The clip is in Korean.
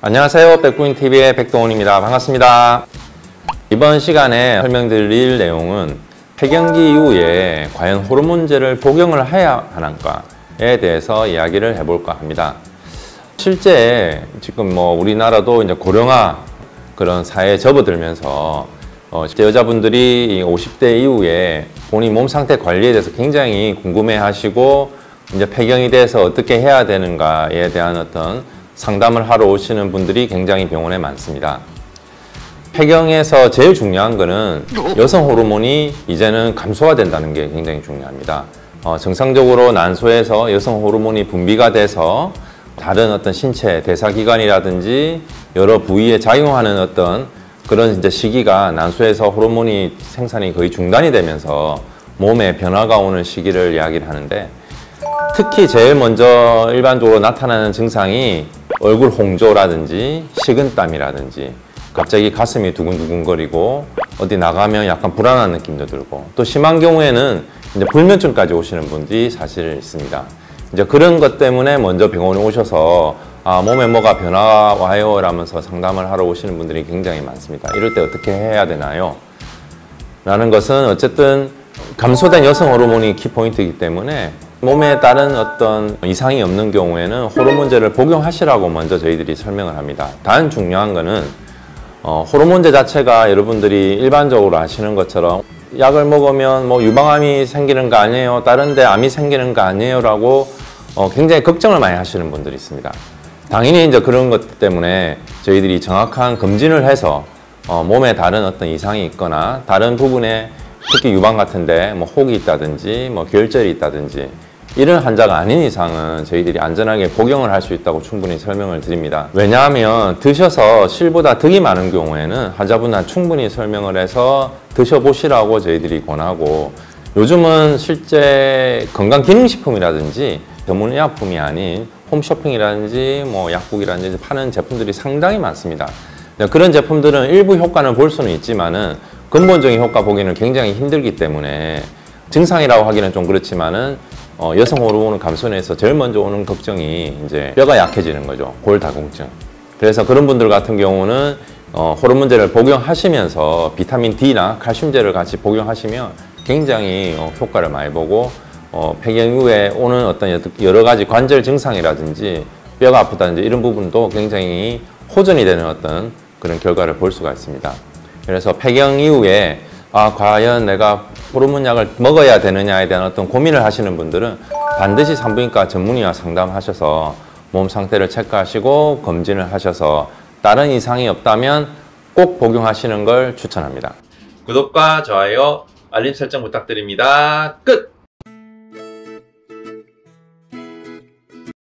안녕하세요. 백구인TV의 백동훈입니다. 반갑습니다. 이번 시간에 설명드릴 내용은 폐경기 이후에 과연 호르몬제를 복용을 해야 하는가에 대해서 이야기를 해볼까 합니다. 실제 지금 우리나라도 이제 고령화 그런 사회에 접어들면서 여자분들이 50대 이후에 본인 몸 상태 관리에 대해서 굉장히 궁금해 하시고 이제 폐경이 돼서 어떻게 해야 되는가에 대한 어떤 상담을 하러 오시는 분들이 굉장히 병원에 많습니다. 폐경에서 제일 중요한 거는 여성 호르몬이 이제는 감소가 된다는 게 굉장히 중요합니다. 정상적으로 난소에서 여성 호르몬이 분비가 돼서 다른 어떤 신체 대사기관이라든지 여러 부위에 작용하는 어떤 그런 이제 시기가 난소에서 호르몬이 생산이 거의 중단이 되면서 몸에 변화가 오는 시기를 이야기를 하는데, 특히 제일 먼저 일반적으로 나타나는 증상이 얼굴 홍조라든지 식은땀이라든지 갑자기 가슴이 두근두근거리고 어디 나가면 약간 불안한 느낌도 들고, 또 심한 경우에는 이제 불면증까지 오시는 분들이 사실 있습니다. 이제 그런 것 때문에 먼저 병원에 오셔서 몸에 뭐가 변화가 와요 라면서 상담을 하러 오시는 분들이 굉장히 많습니다. 이럴 때 어떻게 해야 되나요? 라는 것은 어쨌든 감소된 여성 호르몬이 키포인트이기 때문에 몸에 다른 어떤 이상이 없는 경우에는 호르몬제를 복용하시라고 먼저 저희들이 설명을 합니다. 단 중요한 거는 호르몬제 자체가 여러분들이 일반적으로 아시는 것처럼 약을 먹으면 유방암이 생기는 거 아니에요, 다른 데 암이 생기는 거 아니에요 라고 굉장히 걱정을 많이 하시는 분들이 있습니다. 당연히 이제 그런 것 때문에 저희들이 정확한 검진을 해서 몸에 다른 어떤 이상이 있거나 다른 부분에 특히 유방 같은데 혹이 있다든지 결절이 있다든지 이런 환자가 아닌 이상은 저희들이 안전하게 복용을 할 수 있다고 충분히 설명을 드립니다. 왜냐하면 드셔서 실보다 득이 많은 경우에는 환자분한테 충분히 설명을 해서 드셔보시라고 저희들이 권하고, 요즘은 실제 건강기능식품이라든지 전문의약품이 아닌 홈쇼핑이라든지 약국이라든지 파는 제품들이 상당히 많습니다. 그런 제품들은 일부 효과는 볼 수는 있지만은 근본적인 효과 보기는 굉장히 힘들기 때문에 증상이라고 하기는 좀 그렇지만은 여성 호르몬 감소에서 제일 먼저 오는 걱정이 이제 뼈가 약해지는 거죠. 골다공증. 그래서 그런 분들 같은 경우는 호르몬제를 복용하시면서 비타민 D나 칼슘제를 같이 복용하시면 굉장히 효과를 많이 보고, 폐경 이후에 오는 어떤 여러 가지 관절 증상이라든지 뼈가 아프다든지 이런 부분도 굉장히 호전이 되는 어떤 그런 결과를 볼 수가 있습니다. 그래서 폐경 이후에 과연 내가 호르몬 약을 먹어야 되느냐에 대한 어떤 고민을 하시는 분들은 반드시 산부인과 전문의와 상담하셔서 몸 상태를 체크하시고 검진을 하셔서 다른 이상이 없다면 꼭 복용하시는 걸 추천합니다. 구독과 좋아요, 알림 설정 부탁드립니다. 끝!